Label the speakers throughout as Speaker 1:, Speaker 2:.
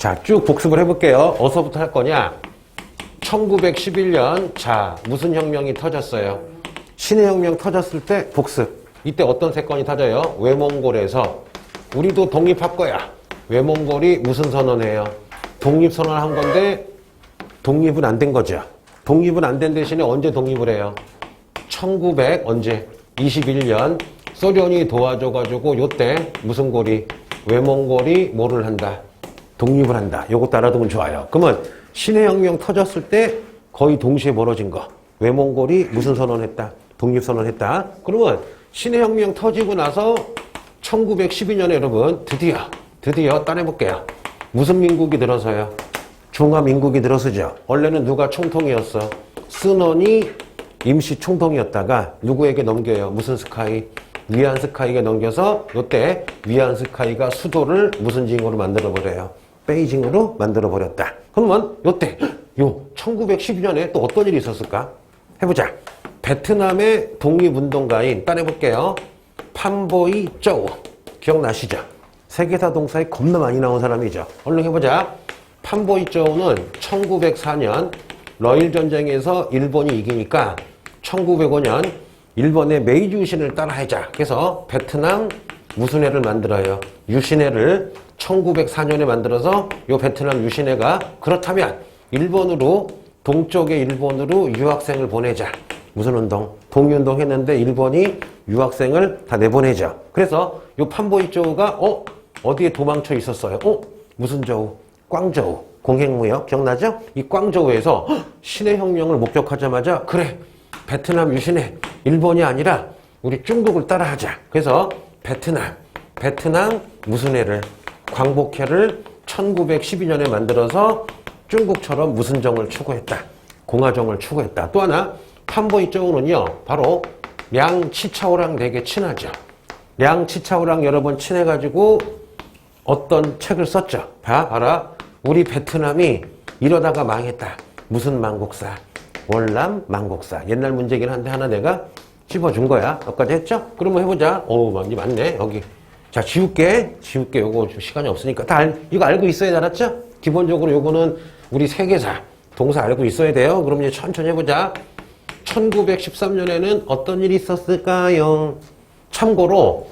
Speaker 1: 자, 쭉 복습을 해볼게요. 어서부터 할 거냐? 1911년, 자, 무슨 혁명이 터졌어요? 신해 혁명 터졌을 때 복습. 이때 어떤 사건이 터져요? 외몽골에서 우리도 독립할 거야. 외몽골이 무슨 선언해요? 독립선언한 건데 독립은 안 된 거죠. 독립은 안 된 대신에 언제 독립을 해요? 1900 언제? 21년 소련이 도와줘가지고 요때 무슨 골이? 외몽골이 뭐를 한다? 독립을 한다. 요것도 알아두면 좋아요. 그러면 신해혁명 터졌을 때 거의 동시에 벌어진 거. 외몽골이 무슨 선언했다? 독립선언했다. 그러면 신해혁명 터지고 나서 1912년에 여러분 드디어 따내볼게요. 무슨 민국이 들어서요? 중화민국이 들어서죠. 원래는 누가 총통이었어? 순원이 임시 총통이었다가 누구에게 넘겨요? 무슨 스카이? 위안스카이에게 넘겨서 요때 위안스카이가 수도를 무슨 징으로 만들어버려요? 베이징으로 만들어버렸다. 그러면 요때 1912년에 또 어떤 일이 있었을까? 해보자. 베트남의 독립운동가인 따내볼게요. 판보이 쪼우 기억나시죠? 세계사 동사에 겁나 많이 나온 사람이죠. 얼른 해보자. 판보이 쪼우는 1904년 러일전쟁에서 일본이 이기니까 1905년 일본의 메이지 유신을 따라하자. 그래서 베트남 무슨 해를 만들어요? 유신해를 1904년에 만들어서 요 베트남 유신해가 그렇다면 일본으로 동쪽의 일본으로 유학생을 보내자. 무슨 운동? 독립운동 했는데 일본이 유학생을 다 내보내죠. 그래서 요 판보이 쪼우가 어디에 도망쳐 있었어요? 무슨 쪼우? 광저우. 공행무역 기억나죠? 이 광저우에서 신해혁명을 목격하자마자 그래 베트남 유신해 일본이 아니라 우리 중국을 따라하자. 그래서 베트남 무슨 해를? 광복해를 1912년에 만들어서 중국처럼 무슨 정을 추구했다? 공화정을 추구했다. 또 하나 판보이 쪼우는요 바로 량치차오랑 되게 친하죠. 량치차오랑 여러 번 친해가지고 어떤 책을 썼죠. 봐라. 우리 베트남이 이러다가 망했다. 무슨 망국사? 월남 망국사. 옛날 문제긴 한데 하나 내가 찝어준 거야. 여기까지 했죠? 그러면 해보자. 많이 맞네. 여기. 자, 지울게. 요거 시간이 없으니까. 이거 알고 있어야 알았죠? 기본적으로 요거는 우리 세계사, 동사 알고 있어야 돼요. 그럼 이제 천천히 해보자. 1913년에는 어떤 일이 있었을까요? 참고로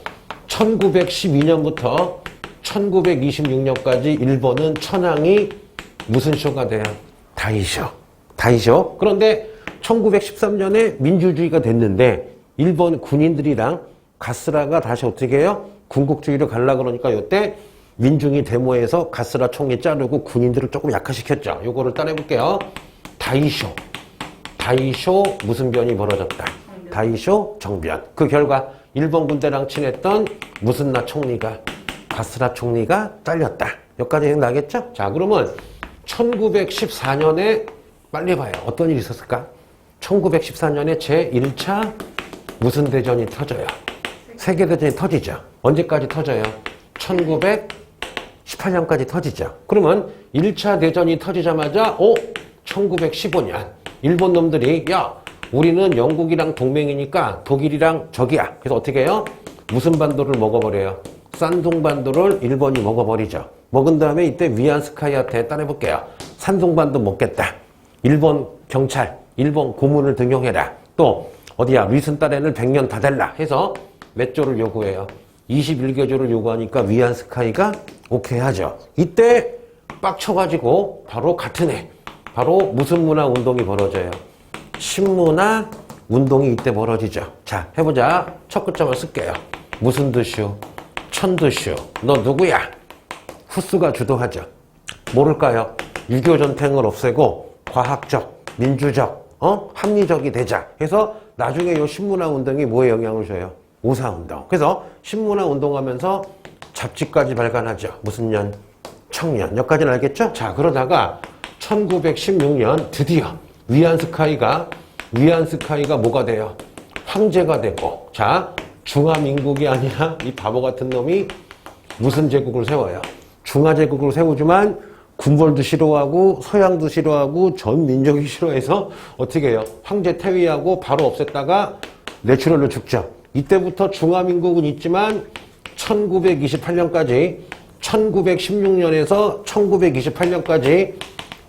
Speaker 1: 1912년부터 1926년까지 일본은 천황이 무슨 쇼가 돼요? 다이쇼. 그런데 1913년에 민주주의가 됐는데 일본 군인들이랑 가스라가 다시 어떻게 해요? 군국주의로 가려고 그러니까 이때 민중이 데모에서 가스라 총리 자르고 군인들을 조금 약화시켰죠. 요거를 따라해볼게요. 다이쇼 무슨 변이 벌어졌다? 다이쇼 정변. 그 결과 일본 군대랑 친했던 무슨 나 총리가 가스라 총리가 잘렸다. 여기까지 나겠죠? 자, 그러면 1914년에 빨리 봐요. 어떤 일이 있었을까? 1914년에 제1차 무슨 대전이 터져요? 세계대전이 터지죠. 언제까지 터져요? 1918년까지 터지죠. 그러면 1차 대전이 터지자마자 1915년 일본 놈들이 우리는 영국이랑 동맹이니까 독일이랑 적이야. 그래서 어떻게 해요? 무슨 반도를 먹어버려요? 산둥반도를 일본이 먹어버리죠. 먹은 다음에 이때 위안스카이한테 따내볼게요. 산둥반도 먹겠다. 일본 경찰, 일본 고문을 등용해라. 또 어디야? 리슨따렌을 100년 다 달라 해서 몇 조를 요구해요? 21개조를 요구하니까 위안스카이가 오케이 하죠. 이때 빡쳐가지고 바로 같은 해 바로 무슨 문화 운동이 벌어져요? 신문화 운동이 이때 벌어지죠. 자, 해보자. 첫 글자만 쓸게요. 무슨 드슈? 천드슈. 너 누구야? 후스가 주도하죠. 모를까요? 6.25 전쟁을 없애고 과학적, 민주적, 합리적이 되자. 해서 나중에 이 신문화 운동이 뭐에 영향을 줘요? 우사운동. 그래서 신문화 운동하면서 잡지까지 발간하죠. 무슨 년? 청년. 여기까지는 알겠죠? 자, 그러다가 1916년 드디어 위안스카이가 뭐가 돼요? 황제가 되고. 자, 중화민국이 아니라 이 바보 같은 놈이 무슨 제국을 세워요? 중화제국을 세우지만 군벌도 싫어하고 서양도 싫어하고 전 민족이 싫어해서 어떻게 해요? 황제 퇴위하고 바로 없앴다가 내추럴로 죽죠. 이때부터 중화민국은 있지만 1928년까지 1916년에서 1928년까지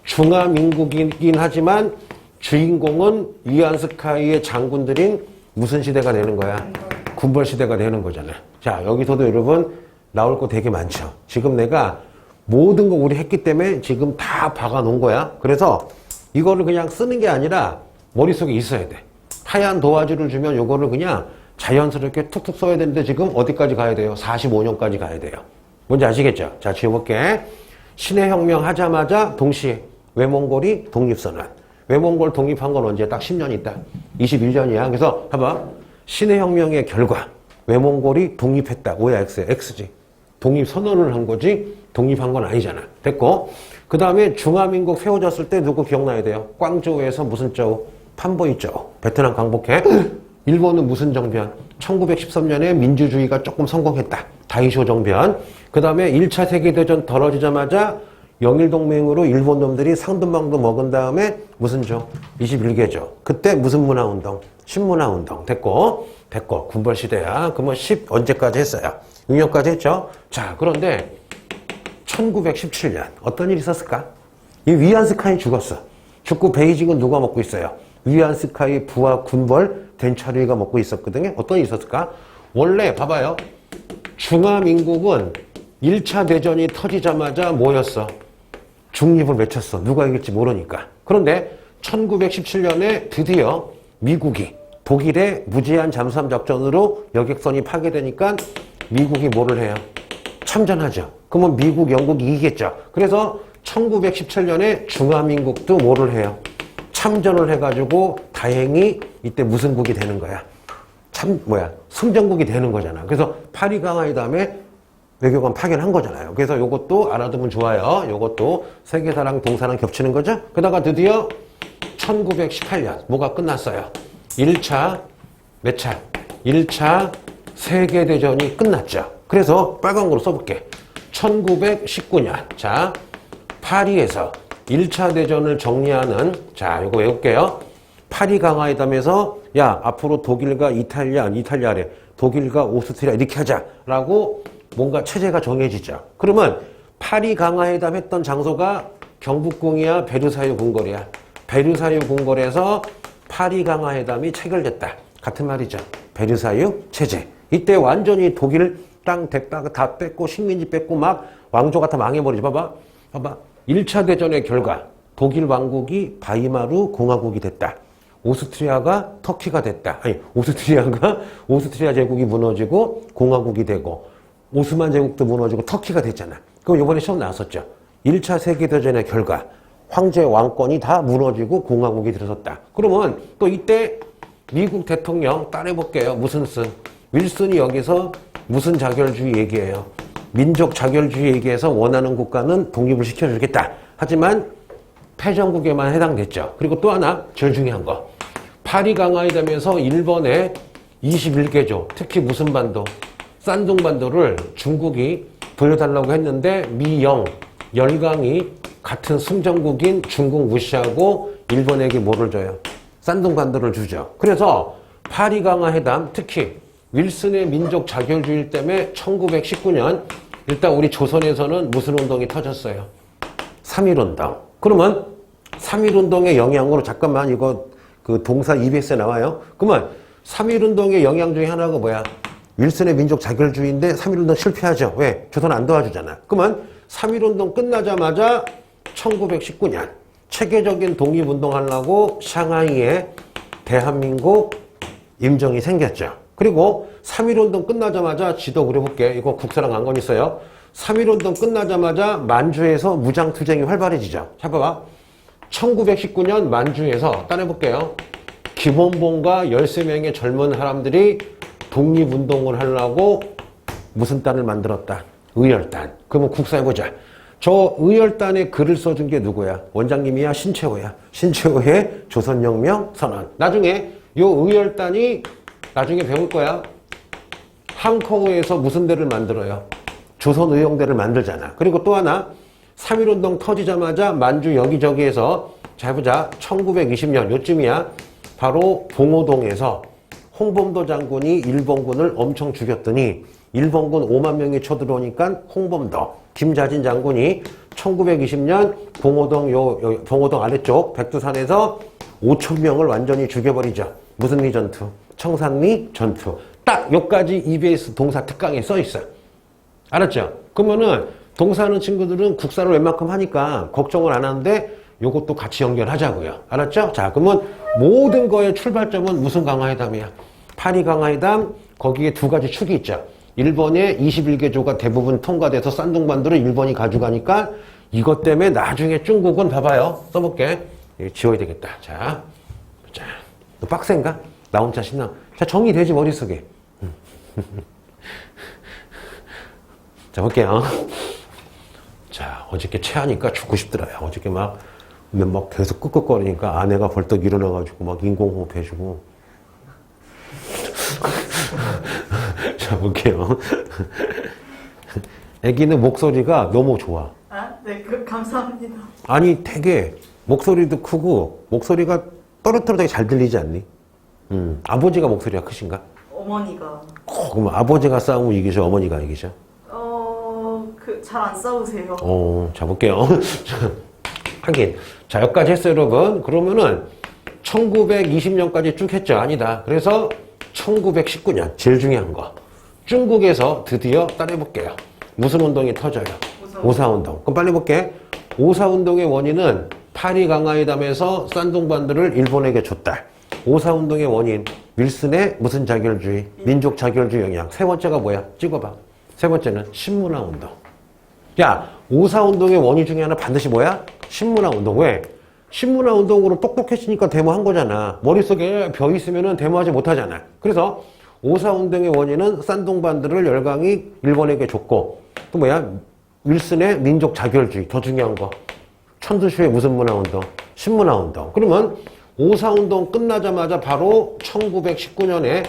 Speaker 1: 중화민국이긴 하지만 주인공은 위안스카이의 장군들인 무슨 시대가 되는 거야? 군벌 시대가 되는 거잖아. 자, 여기서도 여러분 나올 거 되게 많죠. 지금 내가 모든 거 우리 했기 때문에 지금 다 박아 놓은 거야. 그래서 이거를 그냥 쓰는 게 아니라 머릿속에 있어야 돼. 하얀 도화지를 주면 이거를 그냥 자연스럽게 툭툭 써야 되는데 지금 어디까지 가야 돼요? 45년까지 가야 돼요. 뭔지 아시겠죠? 자, 지워볼게. 신해혁명 하자마자 동시에 외몽골이 독립선언. 외몽골 독립한 건 언제? 딱 10년 있다. 21년이야. 그래서 봐봐. 신해혁명의 결과 외몽골이 독립했다. O야 X야? X지. 독립선언을 한 거지 독립한 건 아니잖아. 됐고, 그 다음에 중화민국 세워졌을 때 누구 기억나야 돼요? 광저우에서 무슨 저우? 판보이 저우. 베트남 광복해. 일본은 무슨 정변? 1913년에 민주주의가 조금 성공했다. 다이쇼 정변. 그 다음에 1차 세계대전 벌어지자마자 영일동맹으로 일본 놈들이 상둔망도 먹은 다음에 무슨 조? 21개조. 그때 무슨 문화운동? 신문화운동. 됐고, 군벌시대야. 그러면 10 언제까지 했어요? 6년까지 했죠? 자, 그런데 1917년 어떤 일이 있었을까? 이 위안스카이 죽었어. 죽고 베이징은 누가 먹고 있어요? 위안스카이 부하 군벌 덴차르이가 먹고 있었거든요. 어떤 일이 있었을까? 원래 봐봐요. 중화민국은 1차 대전이 터지자마자 뭐였어? 중립을 외쳤어. 누가 이길지 모르니까. 그런데 1917년에 드디어 미국이 독일의 무제한 잠수함 작전으로 여객선이 파괴되니까 미국이 뭐를 해요? 참전하죠. 그러면 미국, 영국이 이기겠죠. 그래서 1917년에 중화민국도 뭐를 해요? 참전을 해가지고 다행히 이때 무슨 국이 되는 거야? 승전국이 되는 거잖아. 그래서 파리 강화회담에 외교관 파견한 거잖아요. 그래서 요것도 알아두면 좋아요. 요것도 세계사랑 동사랑 겹치는 거죠. 그러다가 드디어 1918년 뭐가 끝났어요? 1차 몇 차? 1차 세계대전이 끝났죠. 그래서 빨간 거로 써볼게. 1919년 자 파리에서 1차 대전을 정리하는 자 요거 외울게요. 파리 강화회담에서 야 앞으로 독일과 이탈리아래 독일과 오스트리아 이렇게 하자라고 뭔가 체제가 정해지죠. 그러면 파리 강화회담 했던 장소가 경복궁이야 베르사유 궁궐이야? 베르사유 궁궐에서 파리 강화회담이 체결됐다. 같은 말이죠. 베르사유 체제. 이때 완전히 독일 땅 다 뺏고 식민지 뺏고 막 왕조가 다 망해버리지. 봐봐. 1차 대전의 결과 독일 왕국이 바이마르 공화국이 됐다. 오스트리아가 터키가 됐다. 아니 오스트리아 제국이 무너지고 공화국이 되고 오스만 제국도 무너지고 터키가 됐잖아. 그럼 이번에 시험 나왔었죠. 1차 세계대전의 결과 황제 왕권이 다 무너지고 공화국이 들어섰다. 그러면 또 이때 미국 대통령 따라해볼게요. 무슨 쓴? 윌슨이 여기서 무슨 자결주의 얘기해요? 민족 자결주의 얘기해서 원하는 국가는 독립을 시켜주겠다. 하지만 패전국에만 해당됐죠. 그리고 또 하나 제일 중요한 거. 파리 강화회담에서 일본의 21개조, 특히 무슨 반도? 산둥반도를 중국이 돌려달라고 했는데 미영, 열강이 같은 승전국인 중국 무시하고 일본에게 뭐를 줘요? 산둥반도를 주죠. 그래서 파리 강화회담, 특히 윌슨의 민족 자결주의 때문에 1919년 일단 우리 조선에서는 무슨 운동이 터졌어요? 3.1운동. 그러면 3.1운동의 영향으로 잠깐만 이거 그 동사 EBS에 나와요. 그러면 3.1운동의 영향 중에 하나가 뭐야? 윌슨의 민족 자결주의인데 3.1운동 실패하죠. 왜? 조선 안 도와주잖아. 그러면 3.1운동 끝나자마자 1919년 체계적인 독립운동 하려고 샹하이에 대한민국 임정이 생겼죠. 그리고 3.1운동 끝나자마자 지도 그려볼게. 이거 국사랑 관건 있어요. 3.1운동 끝나자마자 만주에서 무장투쟁이 활발해지죠. 잠깐만. 1919년 만주에서 따라해볼게요. 김원봉과 13명의 젊은 사람들이 독립운동을 하려고 무슨 단을 만들었다? 의열단. 그러면 국사해보자. 저 의열단에 글을 써준 게 누구야? 원장님이야? 신채호야? 신채호의 조선혁명 선언. 나중에 요 의열단이 나중에 배울 거야. 항커우에서 무슨 대를 만들어요? 조선의용대를 만들잖아. 그리고 또 하나 3.1운동 터지자마자 만주 여기저기에서 잘 보자. 1920년 요쯤이야. 바로 봉오동에서 홍범도 장군이 일본군을 엄청 죽였더니 일본군 5만 명이 쳐들어오니까 홍범도, 김자진 장군이 1920년 봉오동 아래쪽 백두산에서 5천 명을 완전히 죽여버리죠. 무슨 리 전투? 청산리 전투. 딱 여기까지 EBS 동사 특강에 써 있어요. 알았죠? 그러면은 동사하는 친구들은 국사를 웬만큼 하니까 걱정을 안 하는데 요것도 같이 연결하자고요. 알았죠? 자, 그러면 모든 거의 출발점은 무슨 강화회담이야? 파리 강화회담, 거기에 두 가지 축이 있죠. 일본의 21개조가 대부분 통과돼서 싼둥반도를 일본이 가져가니까 이것 때문에 나중에 중국은 봐봐요. 써볼게. 지워야 되겠다. 자, 너 빡센가? 나 혼자 신나. 자, 정리되지 머릿속에. 자, 볼게요. 자, 어저께 체하니까 죽고 싶더라요. 어저께 막 계속 끄끄거리니까 아내가 벌떡 일어나가지고 막 인공호흡 해주고. 자, 볼게요. 애기는 목소리가 너무 좋아.
Speaker 2: 아, 네, 감사합니다.
Speaker 1: 아니, 되게 목소리도 크고 목소리가 또렷또렷하게 잘 들리지 않니? 아버지가 목소리가 크신가?
Speaker 2: 어머니가.
Speaker 1: 그럼 아버지가 싸우면 이기죠? 어머니가 이기죠?
Speaker 2: 잘 안 싸우세요.
Speaker 1: 자, 볼게요. 하긴. 자, 여기까지 했어요, 여러분. 그러면은 1920년까지 쭉 했죠? 아니다. 그래서 1919년, 제일 중요한 거. 중국에서 드디어 따라해볼게요. 무슨 운동이 터져요? 오사운동. 그럼 빨리 볼게. 오사운동의 원인은 파리 강화회담에서 싼둥반도를 일본에게 줬다. 오사운동의 원인, 윌슨의 무슨 자결주의? 민족 자결주의 영향. 세 번째가 뭐야? 찍어봐. 세 번째는 신문화운동. 야, 오사운동의 원인 중에 하나 반드시 뭐야? 신문화운동. 왜? 신문화운동으로 똑똑해지니까 데모한 거잖아. 머릿속에 벼 있으면 데모하지 못하잖아. 그래서 오사운동의 원인은 싼둥반도를 열강이 일본에게 줬고, 또 뭐야? 윌슨의 민족 자결주의. 더 중요한 거. 천주시의 무슨 문화운동? 신문화운동. 그러면 오사운동 끝나자마자 바로 1919년에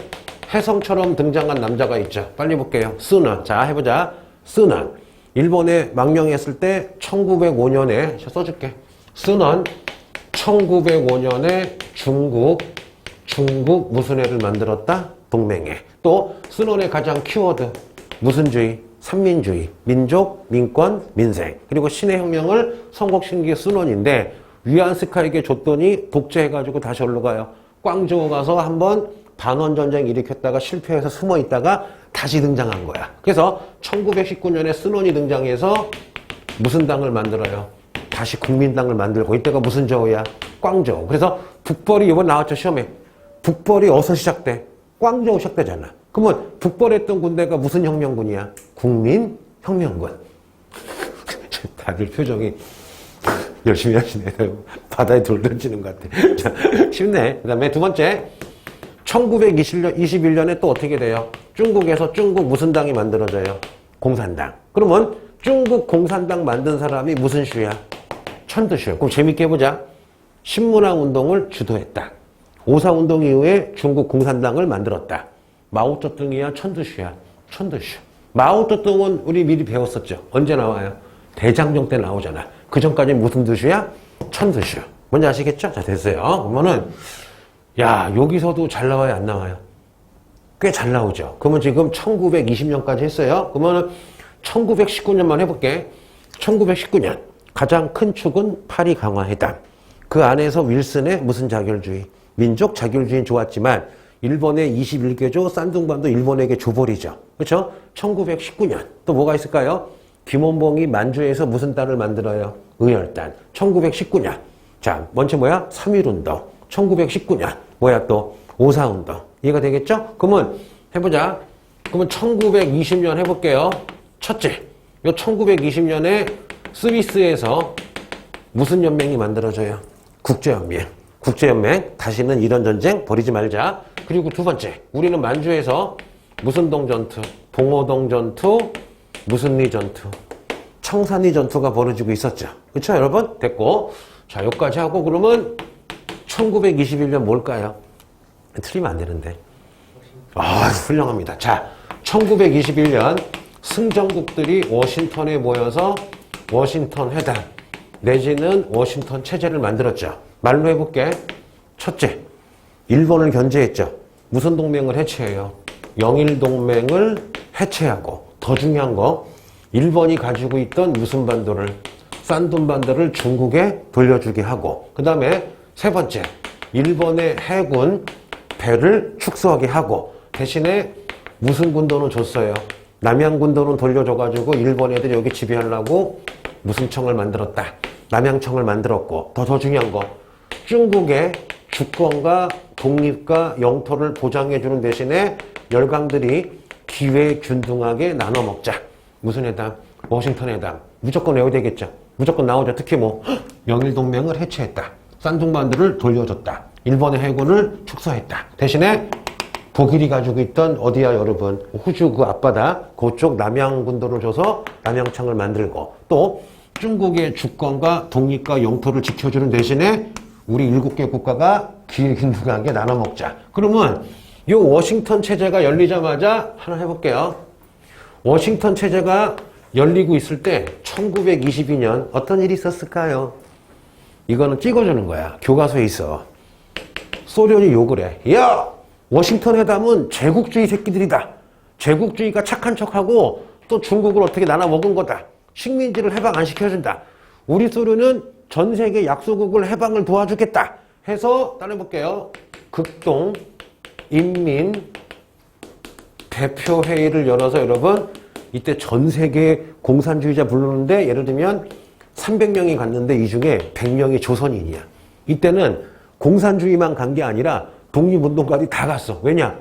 Speaker 1: 혜성처럼 등장한 남자가 있죠. 빨리 볼게요. 스넌. 자, 해보자. 스넌. 일본에 망명했을 때 1905년에 써줄게. 스넌 1905년에 중국 무슨 애를 만들었다? 동맹회. 또 스넌의 가장 키워드 무슨 주의? 삼민주의, 민족, 민권, 민생. 그리고 신의 혁명을 선곡시킨 게 스넌인데 위안스카에게 줬더니 독재해가지고 다시 올라가요. 광저우 가서 한번 반원전쟁 일으켰다가 실패해서 숨어 있다가 다시 등장한 거야. 그래서 1919년에 스논이 등장해서 무슨 당을 만들어요? 다시 국민당을 만들고 이때가 무슨 저우야? 광저우. 그래서 북벌이 이번 나왔죠 시험에. 북벌이 어디서 시작돼? 광저우 시작되잖아. 그러면 북벌했던 군대가 무슨 혁명군이야? 국민혁명군. 다들 표정이 열심히 하시네. 바다에 돌 던지는 것 같아. 자, 쉽네. 그 다음에 두 번째. 1921년에 또 어떻게 돼요? 중국에서 중국 무슨 당이 만들어져요? 공산당. 그러면 중국 공산당 만든 사람이 무슨 슈야? 천두슈. 그럼 재밌게 해보자. 신문화운동을 주도했다. 오사운동 이후에 중국 공산당을 만들었다. 마오쩌둥이야? 천두슈야? 천두슈. 마오쩌둥은 우리 미리 배웠었죠. 언제 나와요? 대장정 때 나오잖아. 그 전까지 무슨 두슈야? 천두슈. 뭔지 아시겠죠? 자, 됐어요. 그러면은 야, 여기서도 잘 나와요, 안 나와요? 꽤 잘 나오죠. 그러면 지금 1920년까지 했어요. 그러면 1919년만 해볼게. 1919년. 가장 큰 축은 파리 강화회담. 그 안에서 윌슨의 무슨 자결주의? 민족 자결주의는 좋았지만 일본의 21개조 싼둥반도 일본에게 줘버리죠. 그렇죠? 1919년. 또 뭐가 있을까요? 김원봉이 만주에서 무슨 단을 만들어요? 의열단. 1919년. 자, 먼저 뭐야? 3.1운동. 1919년. 뭐야 또? 오사운동. 이해가 되겠죠? 그러면 해보자. 그러면 1920년 해볼게요. 첫째. 요 1920년에 스위스에서 무슨 연맹이 만들어져요? 국제연맹. 국제연맹. 다시는 이런 전쟁 벌이지 말자. 그리고 두 번째. 우리는 만주에서 무슨 동 전투? 봉오동 전투, 무슨 리 전투? 청산리 전투가 벌어지고 있었죠. 그렇죠, 여러분? 됐고. 자, 여기까지 하고 그러면 1921년 뭘까요? 틀리면 안 되는데. 아, 훌륭합니다. 자, 1921년 승전국들이 워싱턴에 모여서 워싱턴 회담 내지는 워싱턴 체제를 만들었죠. 말로 해볼게. 첫째, 일본을 견제했죠. 무슨 동맹을 해체해요? 영일동맹을 해체하고, 더 중요한 거, 일본이 가지고 있던 무슨 반도를, 산돈 반도를 중국에 돌려주게 하고, 그 다음에 세 번째, 일본의 해군 배를 축소하게 하고, 대신에 무슨 군도는 줬어요? 남양군도는 돌려줘가지고 일본 애들이 여기 지배하려고 무슨 청을 만들었다. 남양청을 만들었고, 더 중요한 거, 중국의 주권과 독립과 영토를 보장해주는 대신에 열강들이 기회균등하게 나눠 먹자. 무슨 회담? 워싱턴 회담. 무조건 외워야 되겠죠. 무조건 나오죠. 특히 뭐 명일동맹을 해체했다. 산둥반도를 돌려줬다. 일본의 해군을 축소했다. 대신에 독일이 가지고 있던 어디야 여러분? 호주 그 앞바다 그쪽 남양군도를 줘서 남양청을 만들고, 또 중국의 주권과 독립과 영토를 지켜주는 대신에 우리 7개 국가가 기회균등하게 나눠 먹자. 그러면 이 워싱턴 체제가 열리자마자 하나 해볼게요. 워싱턴 체제가 열리고 있을 때 1922년 어떤 일이 있었을까요? 이거는 찍어주는 거야. 교과서에 있어. 소련이 욕을 해. 야! 워싱턴 회담은 제국주의 새끼들이다. 제국주의가 착한 척하고 또 중국을 어떻게 나눠 먹은 거다. 식민지를 해방 안 시켜준다. 우리 소련은 전 세계 약소국을 해방을 도와주겠다. 해서 따라해볼게요. 극동 인민 대표회의를 열어서 여러분, 이때 전 세계 공산주의자 부르는데 예를 들면 300명이 갔는데 이 중에 100명이 조선인이야. 이때는 공산주의만 간 게 아니라 독립운동가들이 다 갔어. 왜냐?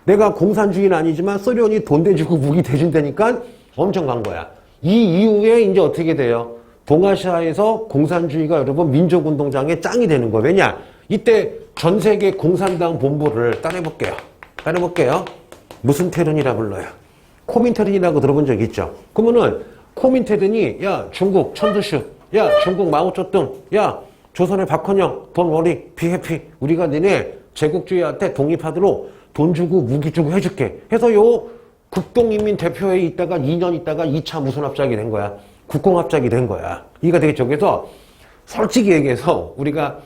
Speaker 1: 내가 공산주의는 아니지만 소련이 돈 대주고 무기 대준다니까 엄청 간 거야. 이 이후에 이제 어떻게 돼요? 동아시아에서 공산주의가 여러분 민족운동장의 짱이 되는 거예요. 왜냐? 이때 전 세계 공산당 본부를 따라해볼게요. 무슨 테른이라 불러요? 코민테른이라고 들어본 적 있죠? 그러면은 코민테른이 야 중국 천두슈, 야 중국 마오쩌둥, 야 조선의 박헌영, 돈 워리, 비해피, 우리가 니네 제국주의한테 독립하도록 돈 주고 무기 주고 해줄게 해서 요 국동인민대표회에 있다가 2년 있다가 2차 무슨 합작이 된 거야. 국공합작이 된 거야. 이해가 되겠죠? 그래서 솔직히 얘기해서 우리가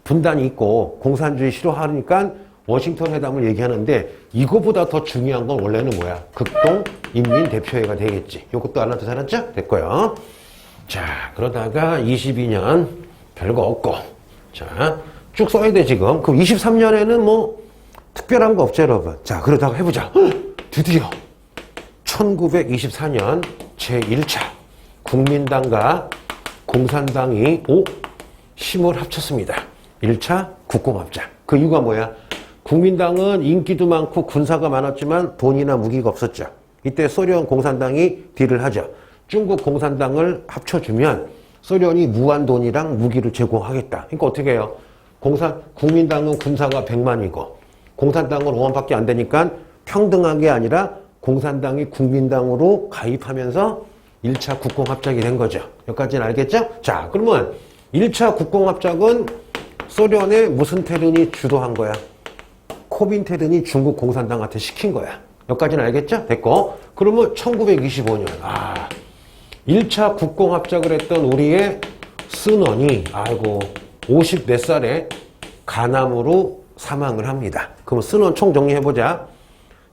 Speaker 1: 분단이 있고 공산주의 싫어하니까 워싱턴 회담을 얘기하는데 이거보다 더 중요한 건 원래는 뭐야? 극동인민대표회가 되겠지. 이것도 알아도 살았죠? 됐고요. 자, 그러다가 22년 별거 없고, 자, 쭉 써야 돼 지금. 그럼 23년에는 뭐 특별한 거 없죠 여러분. 자, 그러다가 해보자. 드디어 1924년 제1차 국민당과 공산당이 힘을 합쳤습니다. 1차 국공합작. 그 이유가 뭐야? 국민당은 인기도 많고 군사가 많았지만 돈이나 무기가 없었죠. 이때 소련 공산당이 딜을 하죠. 중국 공산당을 합쳐주면 소련이 무한 돈이랑 무기를 제공하겠다. 그러니까 어떻게 해요? 국민당은 군사가 100만이고 공산당은 5만밖에 안 되니까 평등하게 아니라 공산당이 국민당으로 가입하면서 1차 국공합작이 된 거죠. 여기까지는 알겠죠? 자, 그러면 1차 국공합작은 소련의 무슨 테른이 주도한 거야? 코민테른이 중국 공산당한테 시킨 거야. 여기까지는 알겠죠? 됐고. 그러면 1925년. 1차 국공합작을 했던 우리의 순원이 54살에 간암으로 사망을 합니다. 그럼 순원 총 정리해보자.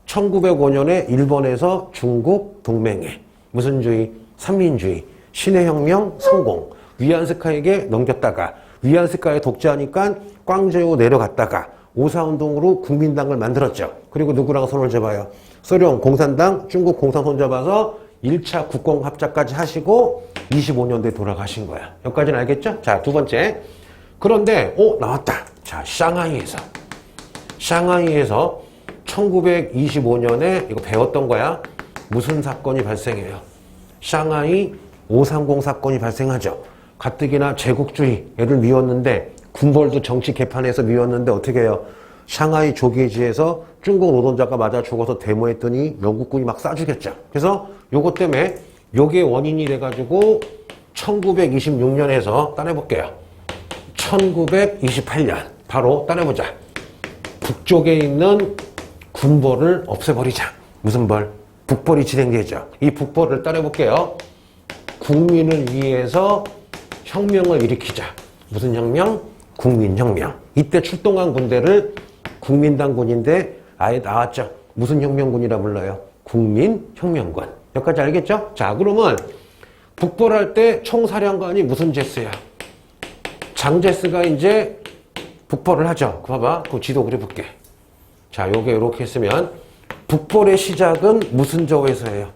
Speaker 1: 1905년에 일본에서 중국 동맹회. 무슨 주의? 삼민주의. 신해혁명 성공. 위안스카에게 넘겼다가 위안스카에 독재하니까 꽝제오 내려갔다가 오사운동으로 국민당을 만들었죠. 그리고 누구랑 손을 잡아요? 소련 공산당, 중국 공산 손잡아서 1차 국공합작까지 하시고 25년도에 돌아가신 거야. 여기까지는 알겠죠? 자, 두 번째. 그런데 나왔다. 자, 샹하이에서 1925년에 이거 배웠던 거야. 무슨 사건이 발생해요? 샹하이 530 사건이 발생하죠. 가뜩이나 제국주의를 미웠는데 군벌도 정치 개판에서 미웠는데 어떻게 해요? 샹하이 조계지에서 중국 노동자가 맞아 죽어서 데모했더니 영국군이 막 쏴죽였죠. 그래서 요것 때문에 요게 원인이 돼가지고 1926년에서 따내볼게요. 1928년 바로 따내보자. 북쪽에 있는 군벌을 없애버리자. 무슨 벌? 북벌이 진행되죠. 이 북벌을 따내볼게요. 국민을 위해서 혁명을 일으키자. 무슨 혁명? 국민혁명. 이때 출동한 군대를 국민당군인데 아예 나왔죠. 무슨 혁명군이라 불러요? 국민혁명군. 여기까지 알겠죠? 자, 그러면 북벌할 때 총사령관이 무슨 제스야? 장제스가 이제 북벌을 하죠. 봐봐. 그 지도 그려볼게. 자, 요게 이렇게 했으면 북벌의 시작은 무슨 저우에서예요?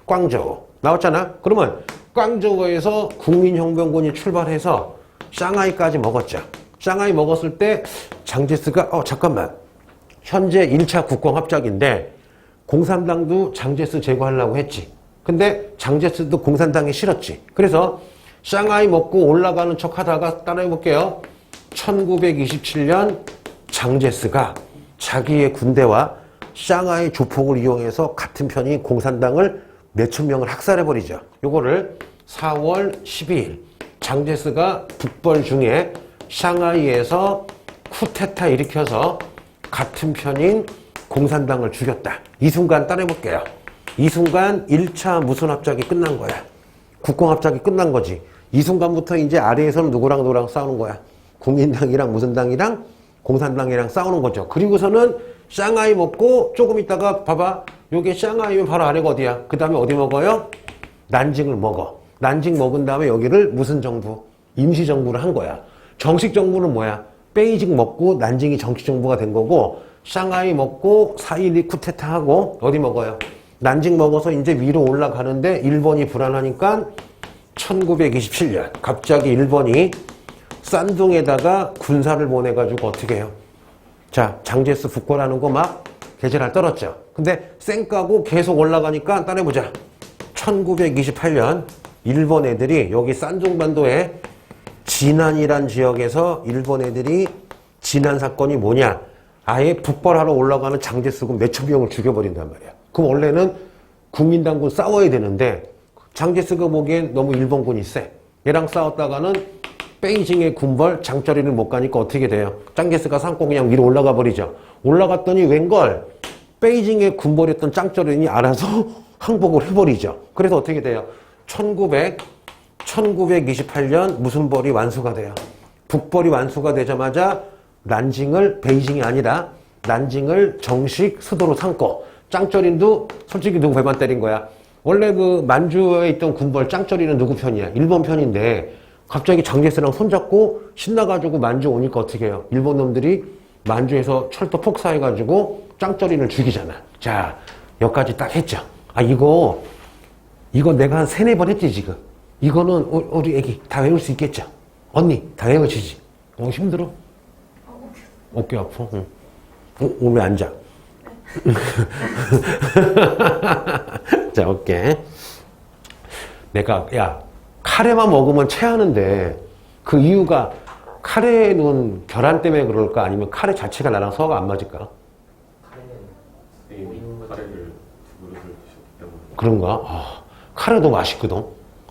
Speaker 1: 꽝저우. 나왔잖아? 그러면 꽝저우에서 국민혁명군이 출발해서 샹하이까지 먹었죠. 샹하이 먹었을 때 장제스가 잠깐만. 현재 1차 국공합작인데 공산당도 장제스 제거하려고 했지. 근데 장제스도 공산당이 싫었지. 그래서 샹하이 먹고 올라가는 척 하다가 따라해 볼게요. 1927년 장제스가 자기의 군대와 샹하이 조폭을 이용해서 같은 편인 공산당을 몇천 명을 학살해버리죠. 요거를 4월 12일 장제스가 북벌 중에 샹하이에서 쿠데타 일으켜서 같은 편인 공산당을 죽였다. 이 순간 따라해볼게요. 이 순간 1차 무슨 합작이 끝난 거야? 국공합작이 끝난 거지. 이 순간부터 이제 아래에서는 누구랑 싸우는 거야? 국민당이랑 무슨 당이랑 공산당이랑 싸우는 거죠. 그리고서는 샹하이 먹고 조금 있다가 봐봐. 요게 샹하이면 바로 아래가 어디야? 그 다음에 어디 먹어요? 난징을 먹어. 난징 먹은 다음에 여기를 무슨 정부? 임시정부를 한 거야. 정식 정부는 뭐야? 베이징 먹고 난징이 정식 정부가 된 거고 샹하이 먹고 4.12 쿠데타하고 어디 먹어요? 난징 먹어서 이제 위로 올라가는데 일본이 불안하니까 1927년 갑자기 일본이 산둥에다가 군사를 보내가지고 어떻게 해요? 자, 장제스 북벌하는 거 막 계절할 떨었죠. 근데 쌩 까고 계속 올라가니까 따라해보자. 1928년 일본 애들이 여기 산둥반도에 진안이란 지역에서 일본 애들이 진안 사건이 뭐냐? 아예 북벌하러 올라가는 장제스군 몇천 명을 죽여버린단 말이야. 그럼 원래는 국민당군 싸워야 되는데 장제스가 보기엔 너무 일본군이 세. 얘랑 싸웠다가는 베이징의 군벌 장쩌리를 못 가니까 어떻게 돼요? 장제스가 삼고 그냥 위로 올라가 버리죠. 올라갔더니 웬걸 베이징의 군벌이었던 짱쩌리니 알아서 항복을 해버리죠. 그래서 어떻게 돼요? 1928년 무슨 벌이 완수가 돼요? 북벌이 완수가 되자마자 난징을 베이징이 아니라 난징을 정식 수도로 삼고 짱쩌린도 솔직히 누구 배만 때린 거야? 원래 그 만주에 있던 군벌 짱쩌리는 누구 편이야? 일본 편인데 갑자기 장제스랑 손잡고 신나가지고 만주 오니까 어떻게 해요? 일본 놈들이 만주에서 철도 폭사해가지고 짱쩌린을 죽이잖아. 자, 여기까지 딱 했죠. 아, 이거 내가 한 3-4번 했지, 지금. 이거는 우리 애기 다 외울 수 있겠죠? 언니, 다 외워지지? 힘들어? 어깨 아파? 응. 오늘 앉아. 자, 어깨. 내가, 카레만 먹으면 체하는데 그 이유가 카레는 결함 때문에 그럴까? 아니면 카레 자체가 나랑 소화가 안 맞을까?
Speaker 3: 카레를 두 그릇을 드셨기 때문에
Speaker 1: 그런가? 카레도 맛있거든.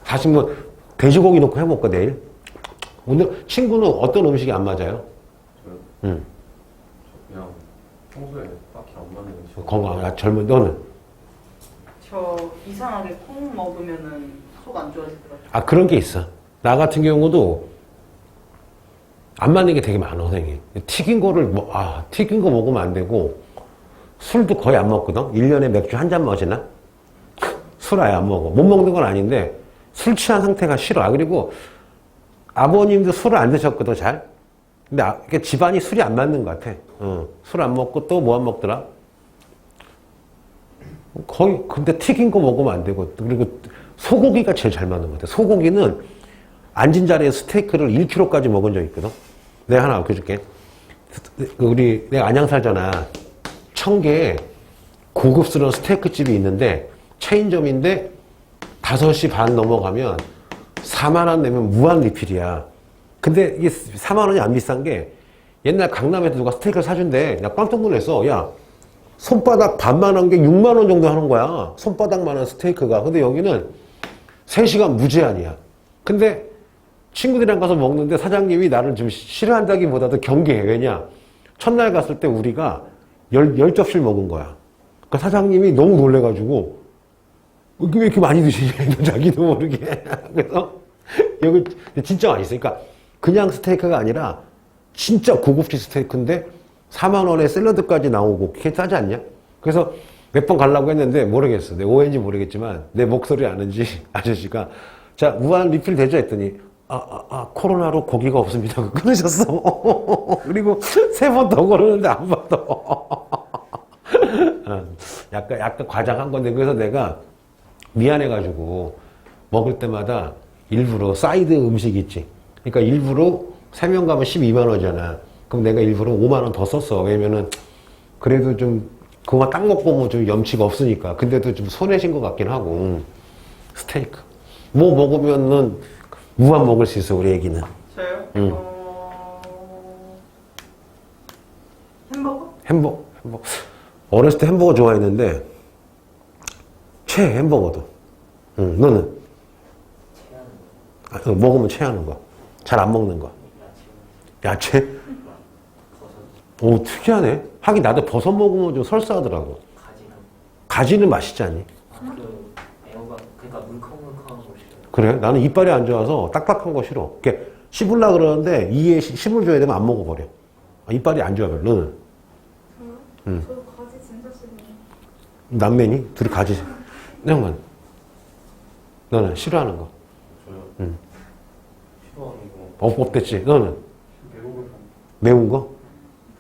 Speaker 1: 사실 뭐 돼지고기 넣고 해먹을까 내일? 오늘 친구는 어떤 음식이 안 맞아요?
Speaker 3: 저요? 저 그냥 평소에 딱히 안 맞는 음식
Speaker 1: 건강, 젊은 너는?
Speaker 2: 저 이상하게 콩 먹으면은 속 안 좋아지더라고요.
Speaker 1: 아, 그런 게 있어. 나 같은 경우도 안 맞는 게 되게 많아, 선생님. 튀긴 거를 튀긴 거 먹으면 안 되고 술도 거의 안 먹거든. 1년에 맥주 한 잔 마시나? 술 아예 안 먹어. 못 먹는 건 아닌데 술 취한 상태가 싫어. 그리고 아버님도 술을 안 드셨거든, 잘. 근데 이게 집안이 술이 안 맞는 것 같아. 술 안 먹고 또 뭐 안 먹더라? 거의, 근데 튀긴 거 먹으면 안 되고, 그리고 소고기가 제일 잘 맞는 것 같아. 소고기는 앉은 자리에 스테이크를 1kg까지 먹은 적 있거든. 내가 하나 알려줄게. 내가 안양 살잖아. 청계에 고급스러운 스테이크 집이 있는데, 체인점인데, 5시 반 넘어가면 4만원 내면 무한 리필이야. 근데 이게 4만원이 안 비싼 게, 옛날 강남에서 누가 스테이크를 사준대. 나 깜짝 놀랐어. 야, 손바닥 반만 한 게 6만원 정도 하는 거야. 손바닥만한 스테이크가. 근데 여기는 3시간 무제한이야. 근데 친구들이랑 가서 먹는데 사장님이 나를 좀 싫어한다기보다도 경계해. 왜냐? 첫날 갔을 때 우리가 10접시를 먹은 거야. 그러니까 사장님이 너무 놀래가지고 왜 이렇게 많이 드시냐? 자기도 모르게. 그래서 여기 진짜 맛있어. 그러니까 그냥 스테이크가 아니라 진짜 고급지 스테이크인데 4만 원에 샐러드까지 나오고 그게 싸지 않냐? 그래서 몇 번 가려고 했는데 모르겠어. 내 오해인지 모르겠지만 내 목소리 아는지 아저씨가 자 무한 리필 되죠 했더니 코로나로 고기가 없습니다. 끊으셨어. 그리고 3번 더 걸었는데 안 받아. 약간 과장한 건데 그래서 내가 미안해가지고 먹을 때마다 일부러 사이드 음식 있지. 그러니까 일부러 3명 가면 12만 원이잖아. 그럼 내가 일부러 5만 원 더 썼어. 왜냐면은 그래도 좀 그거만 딱 먹고 뭐 좀 염치가 없으니까. 근데도 좀 손해신 것 같긴 하고. 스테이크. 뭐 먹으면은 무한 먹을 수 있어 우리 애기는.
Speaker 2: 저요?
Speaker 1: 응.
Speaker 2: 햄버거?
Speaker 1: 햄버거. 어렸을 때 햄버거 좋아했는데 최애 햄버거도. 응, 너는? 먹으면 체하는 거. 잘 안 먹는 거. 야채? 오, 특이하네. 하긴 나도 버섯 먹으면 좀 설사하더라고. 가지는 맛있지 않니?
Speaker 4: 그러니까 물컹물컹한 거 싫어요.
Speaker 1: 그래? 나는 이빨이 안 좋아서 딱딱한 거 싫어. 이렇게 씹으려고 그러는데 이에 씹을 줘야 되면 안 먹어버려. 이빨이 안 좋아, 별로. 너는?
Speaker 5: 저요? 저 가지 진짜 싫어요.
Speaker 1: 남매니? 둘이 가지. 형은? 너는 싫어하는 거?
Speaker 3: 저요?
Speaker 1: 응.
Speaker 3: 싫어하는 거.
Speaker 1: 없댔지? 너는?
Speaker 3: 매운 거.
Speaker 1: 매운 거?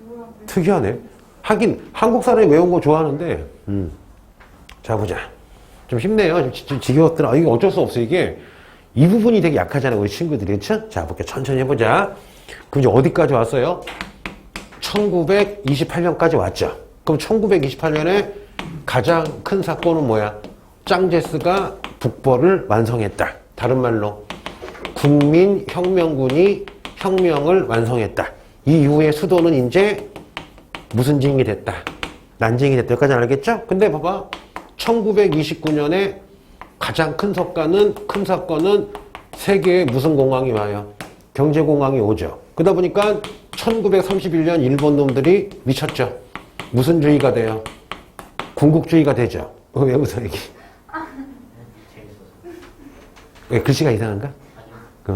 Speaker 5: 누구한테?
Speaker 1: 특이하네. 하긴 한국 사람이 매운 거 좋아하는데. 자 보자. 좀 힘내요. 좀 지겨웠더라. 이게 어쩔 수 없어. 이게 이 부분이 되게 약하잖아 우리 친구들이. 그쵸? 자 볼게. 천천히 해보자. 그럼 이제 어디까지 왔어요? 1928년까지 왔죠. 그럼 1928년에 가장 큰 사건은 뭐야? 짱제스가 북벌을 완성했다. 다른 말로 국민혁명군이 혁명을 완성했다. 이 이후에 수도는 이제 무슨 징이 됐다? 난징이 됐다. 여기까지 알겠죠? 근데 봐봐. 1929년에 가장 큰 사건은 세계에 무슨 공황이 와요? 경제공황이 오죠. 그러다 보니까 1931년 일본 놈들이 미쳤죠. 무슨 주의가 돼요? 군국주의가 되죠. 왜 웃어 여기?
Speaker 4: 재밌어서.
Speaker 1: 왜 글씨가 이상한가?
Speaker 4: 아니요.
Speaker 1: 그?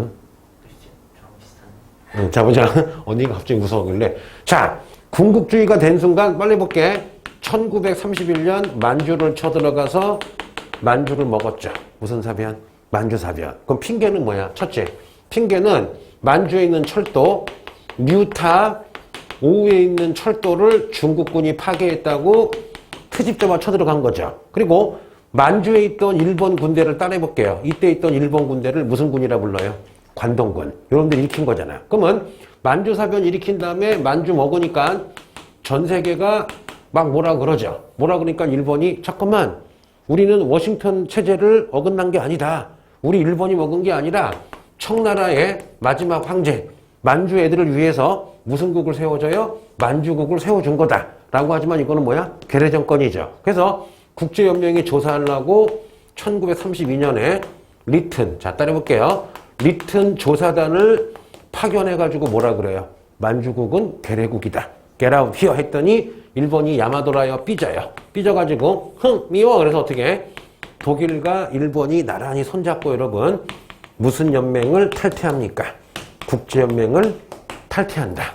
Speaker 4: 글씨 저랑 비슷한.
Speaker 1: 자 보자. 언니가 갑자기 무서워길래. 자, 군국주의가 된 순간 빨리 볼게. 1931년 만주를 쳐들어가서 만주를 먹었죠. 무슨 사변? 만주 사변. 그럼 핑계는 뭐야? 첫째, 핑계는 만주에 있는 철도 뮤타 오후에 있는 철도를 중국군이 파괴했다고 트집 잡아 쳐들어간 거죠. 그리고 만주에 있던 일본 군대를 따라해볼게요. 이때 있던 일본 군대를 무슨 군이라 불러요? 관동군. 여러분들 일으킨 거잖아. 그러면 만주 사변 일으킨 다음에 만주 먹으니까 전 세계가 막 뭐라 그러죠. 뭐라 그러니까 일본이 잠깐만 우리는 워싱턴 체제를 어긋난 게 아니다. 우리 일본이 먹은 게 아니라 청나라의 마지막 황제 만주 애들을 위해서 무슨 국을 세워줘요? 만주국을 세워준 거다. 라고 하지만 이거는 뭐야? 괴뢰정권이죠. 그래서 국제연맹이 조사하려고 1932년에 리튼, 자 따라해볼게요. 리튼 조사단을 파견해가지고 뭐라 그래요? 만주국은 괴뢰국이다. Get out here 했더니 일본이 야마도라여 삐져요. 삐져가지고 미워. 그래서 어떻게 독일과 일본이 나란히 손잡고 여러분 무슨 연맹을 탈퇴합니까? 국제연맹을 탈퇴한다.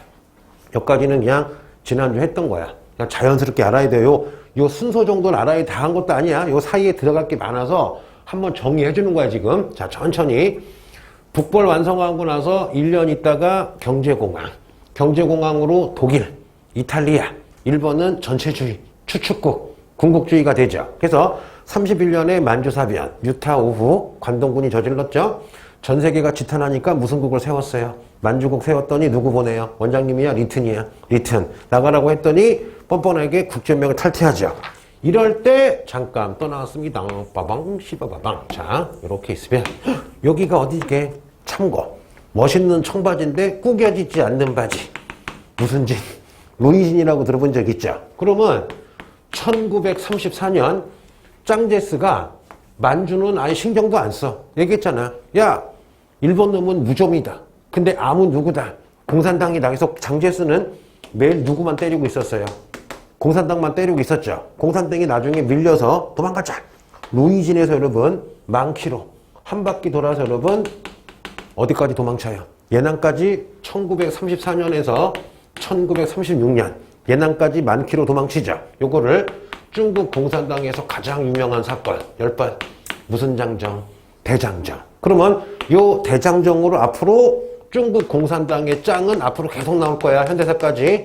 Speaker 1: 여기까지는 그냥 지난주 했던 거야. 그냥 자연스럽게 알아야 돼요. 요 순서 정도는 알아야 다 한 것도 아니야. 요 사이에 들어갈 게 많아서 한번 정리해 주는 거야 지금. 자 천천히. 북벌 완성하고 나서 1년 있다가 경제공황. 경제공황으로 독일, 이탈리아, 일본은 전체주의, 추축국, 군국주의가 되죠. 그래서 31년에 만주사변, 유타 오후 관동군이 저질렀죠. 전 세계가 지탄하니까 무슨 국을 세웠어요? 만주국 세웠더니 누구 보내요? 원장님이야? 리튼이야? 리튼. 나가라고 했더니 뻔뻔하게 국제연맹을 탈퇴하죠. 이럴 때 잠깐 또 나왔습니다. 빠방 시바바방. 자 이렇게 있으면 여기가 어디게? 참고 멋있는 청바지인데 구겨지지 않는 바지. 무슨 진? 루이진이라고 들어본 적 있죠? 그러면 1934년 짱제스가 만주는 아예 신경도 안 써. 얘기했잖아. 야, 일본 놈은 무좀이다. 근데 아무 누구다. 공산당이다. 그래서 짱제스는 매일 누구만 때리고 있었어요. 공산당만 때리고 있었죠. 공산당이 나중에 밀려서 도망가자. 루이진에서 여러분 만키로 한 바퀴 돌아서 여러분 어디까지 도망쳐요? 예난까지 1934년에서 1936년 예난까지 만키로 도망치죠. 요거를 중국 공산당에서 가장 유명한 사건 10번. 무슨 장정? 대장정. 그러면 요 대장정으로 앞으로 중국 공산당의 짱은 앞으로 계속 나올 거야. 현대사까지.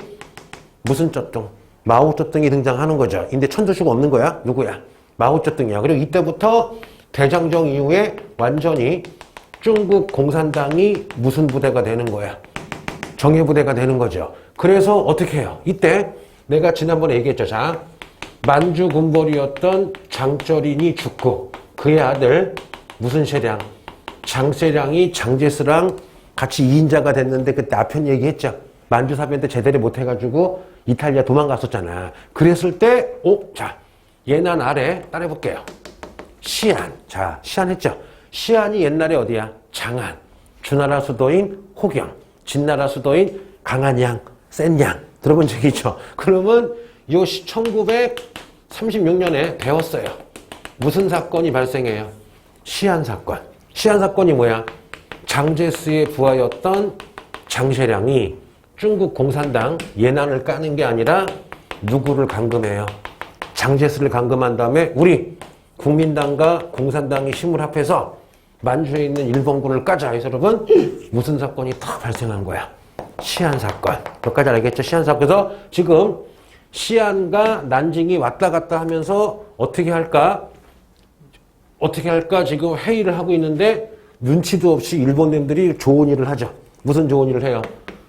Speaker 1: 무슨 쩌뚱? 마오쩌둥이 등장하는 거죠. 근데 천도시가 없는 거야. 누구야? 마오쩌둥이야. 그리고 이때부터 대장정 이후에 완전히 중국 공산당이 무슨 부대가 되는 거야? 정예부대가 되는 거죠. 그래서 어떻게 해요? 이때 내가 지난번에 얘기했죠. 자, 만주 군벌이었던 장쩌린이 죽고 그의 아들 무슨 세량? 장세량이 장제스랑 같이 2인자가 됐는데 그때 아편 얘기했죠. 만주 사변 때 제대로 못해가지고 이탈리아 도망갔었잖아. 그랬을 때, 자, 예난 아래 따라해볼게요. 시안. 자, 시안 했죠. 시안이 옛날에 어디야? 장안. 주나라 수도인 호경. 진나라 수도인 강한양, 센양. 들어본 적이 있죠? 그러면 요 1936년에 배웠어요. 무슨 사건이 발생해요? 시안 사건. 시안 사건이 뭐야? 장제스의 부하였던 장세량이 중국 공산당 예난을 까는 게 아니라 누구를 감금해요? 장제스를 감금한 다음에 우리 국민당과 공산당이 힘을 합해서 만주에 있는 일본군을 까자 해서 여러분 무슨 사건이 다 발생한 거야? 시안 사건. 여기까지 알겠죠? 시안 사건. 그래서 지금 시안과 난징이 왔다 갔다 하면서 어떻게 할까 지금 회의를 하고 있는데 눈치도 없이 일본인들이 좋은 일을 하죠. 무슨 좋은 일을 해요?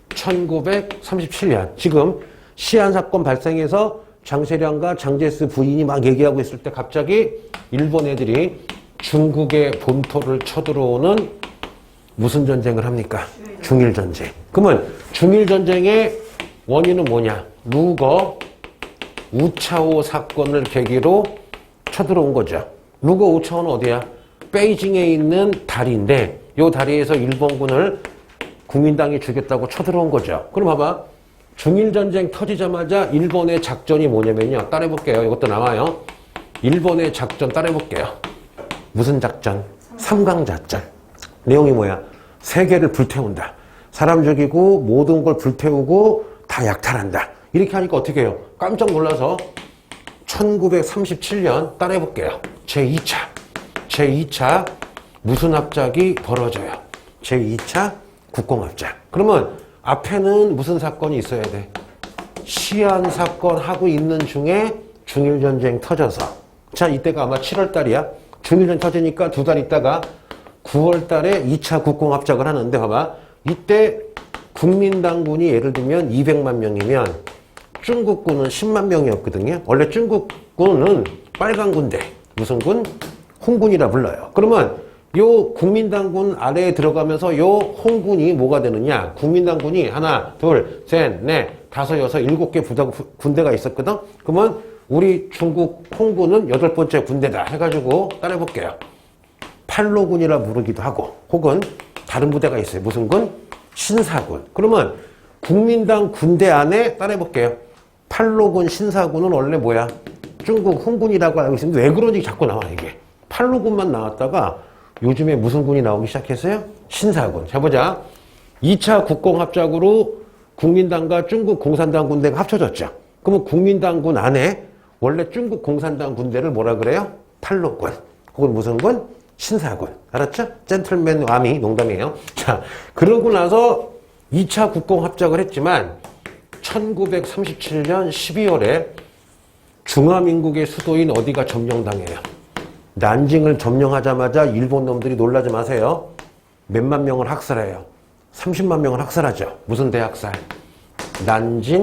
Speaker 1: 1937년 지금 시안 사건 발생해서 장세량과 장제스 부인이 막 얘기하고 있을 때 갑자기 일본 애들이 중국의 본토를 쳐들어오는 무슨 전쟁을 합니까? 중일전쟁. 그러면 중일전쟁의 원인은 뭐냐? 루거 우차오 사건을 계기로 쳐들어온 거죠. 루거 우차오는 어디야? 베이징에 있는 다리인데 이 다리에서 일본군을 국민당이 죽였다고 쳐들어온 거죠. 그럼 봐봐. 중일전쟁 터지자마자 일본의 작전이 뭐냐면요. 따라해볼게요. 이것도 나와요. 일본의 작전 따라해볼게요. 무슨 작전? 삼강작전. 내용이 뭐야? 세계를 불태운다. 사람 죽이고 모든 걸 불태우고 다 약탈한다. 이렇게 하니까 어떻게 해요? 깜짝 놀라서 1937년 따라해볼게요. 제2차 무슨 합작이 벌어져요? 제2차 국공합작. 그러면 앞에는 무슨 사건이 있어야 돼? 시안 사건 하고 있는 중에 중일전쟁 터져서. 자, 이때가 아마 7월 달이야. 중일전 터지니까 2달 있다가 9월 달에 2차 국공합작을 하는데 봐봐. 이때 국민당군이 예를 들면 200만 명이면 중국군은 10만 명이었거든요. 원래 중국군은 빨간 군대. 무슨 군? 홍군이라 불러요. 그러면 요 국민당군 아래에 들어가면서 요 홍군이 뭐가 되느냐? 국민당군이 하나, 둘, 셋, 넷, 다섯, 여섯, 7개 군대가 있었거든? 그러면 우리 중국 홍군은 8번째 군대다 해가지고 따라해볼게요. 팔로군이라 부르기도 하고 혹은 다른 부대가 있어요. 무슨 군? 신사군. 그러면 국민당 군대 안에 따라해볼게요. 팔로군, 신사군은 원래 뭐야? 중국 홍군이라고 알고 있습니다. 왜 그런지 자꾸 나와 이게. 팔로군만 나왔다가 요즘에 무슨 군이 나오기 시작했어요? 신사군. 자 보자. 2차 국공합작으로 국민당과 중국 공산당 군대가 합쳐졌죠. 그러면 국민당군 안에 원래 중국 공산당 군대를 뭐라 그래요? 팔로군. 혹은 무슨 군? 신사군. 알았죠? 젠틀맨 아미 농담이에요. 자, 그러고 나서 2차 국공합작을 했지만 1937년 12월에 중화민국의 수도인 어디가 점령당해요? 난징을 점령하자마자 일본 놈들이 놀라지 마세요. 몇만 명을 학살해요. 30만 명을 학살하죠. 무슨 대학살? 난징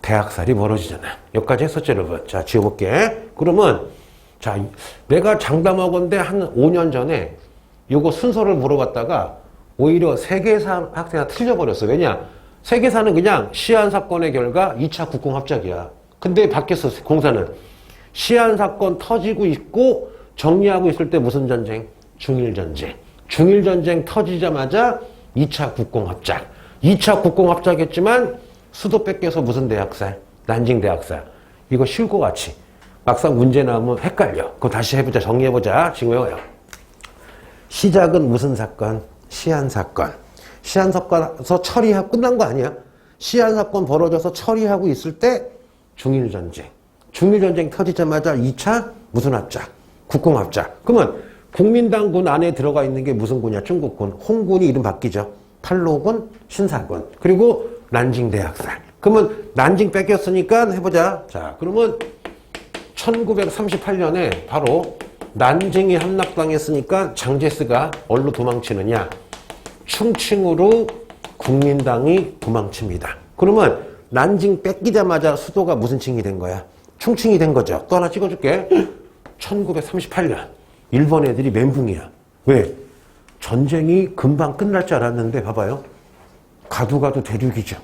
Speaker 1: 대학살이 벌어지잖아. 여기까지 했었죠, 여러분. 자, 지워볼게. 그러면 자, 내가 장담하건대 한 5년 전에 이거 순서를 물어봤다가 오히려 세계사 학생한테 틀려버렸어. 왜냐? 세계사는 그냥 시안 사건의 결과 2차 국공합작이야. 근데 바뀌었어, 공사는. 시안 사건 터지고 있고 정리하고 있을 때 무슨 전쟁? 중일전쟁. 중일전쟁 터지자마자 2차 국공합작. 2차 국공합작 했지만 수도 뺏겨서 무슨 대학살? 난징 대학살. 이거 쉬울 것 같이. 막상 문제 나오면 헷갈려. 그거 다시 해보자. 정리해보자. 지금 외워요. 시작은 무슨 사건? 시안 사건. 시안 사건에서 처리하고 끝난 거 아니야? 시안 사건 벌어져서 처리하고 있을 때 중일전쟁. 중일전쟁 터지자마자 2차 무슨 합작? 국공합작. 그러면 국민당군 안에 들어가 있는 게 무슨 군이야? 중국군. 홍군이 이름 바뀌죠. 팔로군, 신사군. 그리고 난징대학살. 그러면 난징 뺏겼으니까 해보자. 자, 그러면 1938년에 바로 난징이 함락당했으니까 장제스가 어디로 도망치느냐? 충칭으로 국민당이 도망칩니다. 그러면 난징 뺏기자마자 수도가 무슨 칭이 된 거야? 충칭이 된 거죠. 또 하나 찍어줄게. 1938년. 일본 애들이 멘붕이야. 왜? 전쟁이 금방 끝날 줄 알았는데 봐봐요. 가도 대륙이죠.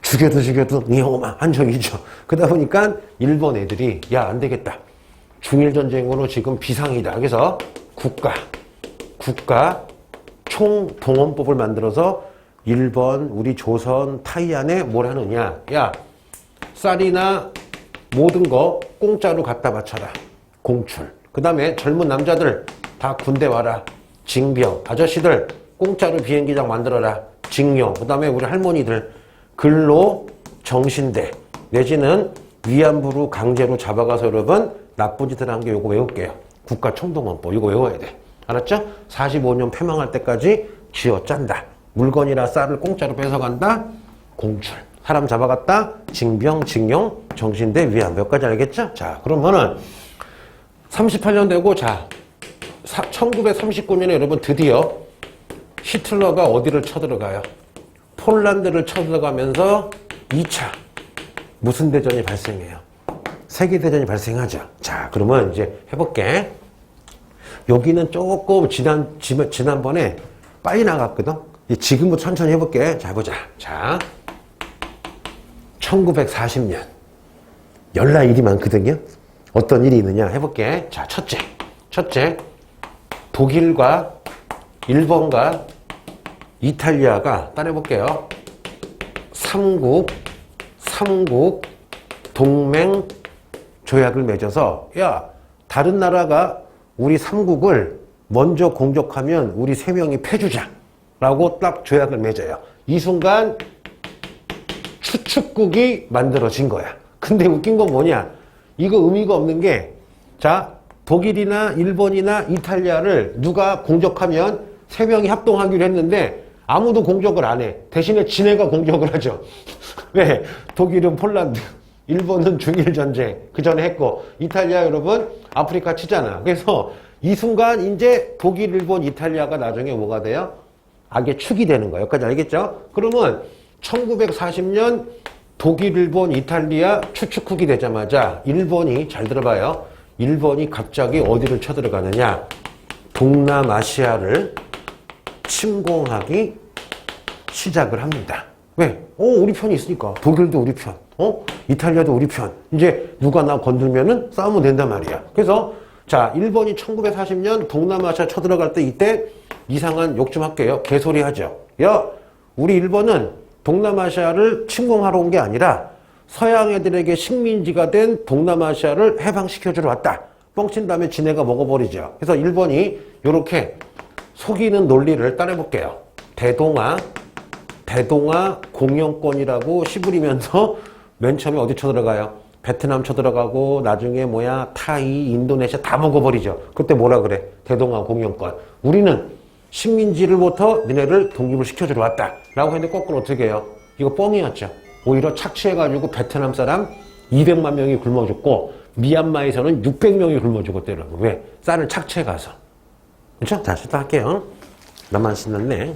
Speaker 1: 죽여도 니호마 한정이죠. 그러다 보니까 일본 애들이 야, 안 되겠다. 중일전쟁으로 지금 비상이다. 그래서 국가 총동원법을 만들어서 일본, 우리 조선, 타이안에 뭘 하느냐. 야, 쌀이나 모든 거 공짜로 갖다 바쳐라. 공출. 그 다음에 젊은 남자들 다 군대 와라. 징병. 아저씨들 공짜로 비행기장 만들어라. 징용. 그 다음에 우리 할머니들 근로 정신대 내지는 위안부로 강제로 잡아가서 여러분 나쁜 짓을 한 게 요거 외울게요. 국가총동원법 이거 외워야 돼. 알았죠? 45년 폐망할 때까지 쥐어짠다. 물건이나 쌀을 공짜로 뺏어간다. 공출. 사람 잡아갔다. 징병, 징용, 정신대, 위안. 몇 가지 알겠죠? 자, 그러면은 38년 되고 자 1939년에 여러분 드디어 히틀러가 어디를 쳐들어가요? 폴란드를 쳐들어가면서 2차 무슨 대전이 발생해요? 세계대전이 발생하죠. 자, 그러면 이제 해볼게. 여기는 조금 지난번에 빨리 나갔거든? 지금부터 천천히 해볼게. 자, 해보자. 자, 1940년. 열나 일이 많거든요? 어떤 일이 있느냐 해볼게. 자, 첫째. 독일과 일본과 이탈리아가 따라해볼게요. 삼국 동맹 조약을 맺어서 야, 다른 나라가 우리 삼국을 먼저 공격하면 우리 세 명이 패주자 라고 딱 조약을 맺어요. 이 순간 추축국이 만들어진 거야. 근데 웃긴 건 뭐냐? 이거 의미가 없는 게 자, 독일이나 일본이나 이탈리아를 누가 공격하면 세 명이 합동하기로 했는데 아무도 공격을 안 해. 대신에 지네가 공격을 하죠. 왜? 독일은 폴란드, 일본은 중일전쟁 그 전에 했고 이탈리아 여러분 아프리카 치잖아. 그래서 이 순간 이제 독일, 일본, 이탈리아가 나중에 뭐가 돼요? 악의 축이 되는 거예요. 여기까지 알겠죠? 그러면 1940년 독일, 일본, 이탈리아 추축국이 되자마자 일본이 잘 들어봐요. 일본이 갑자기 어디를 쳐들어가느냐? 동남아시아를 침공하기 시작을 합니다. 왜? 우리 편이 있으니까. 독일도 우리 편. 이탈리아도 우리 편. 이제 누가 나 건들면은 싸우면 된단 말이야. 그래서 자, 일본이 1940년 동남아시아 쳐들어갈 때 이때 이상한 욕 좀 할게요. 개소리 하죠. 야, 우리 일본은 동남아시아를 침공하러 온 게 아니라 서양 애들에게 식민지가 된 동남아시아를 해방시켜주러 왔다. 뻥친 다음에 지네가 먹어버리죠. 그래서 일본이 이렇게 속이는 논리를 따라해볼게요. 대동아 공영권이라고 씨부리면서 맨 처음에 어디 쳐들어가요? 베트남 쳐들어가고 나중에 타이, 인도네시아 다 먹어버리죠. 그때 뭐라 그래? 대동아 공영권. 우리는 식민지를부터 니네를 독립을 시켜주러 왔다. 라고 했는데 거꾸로 어떻게 해요? 이거 뻥이었죠. 오히려 착취해가지고 베트남 사람 200만 명이 굶어 죽고 미얀마에서는 600명이 굶어 죽었대요. 왜? 쌀을 착취해가서. 그렇죠? 자, 시작할게요. 나만 신났네.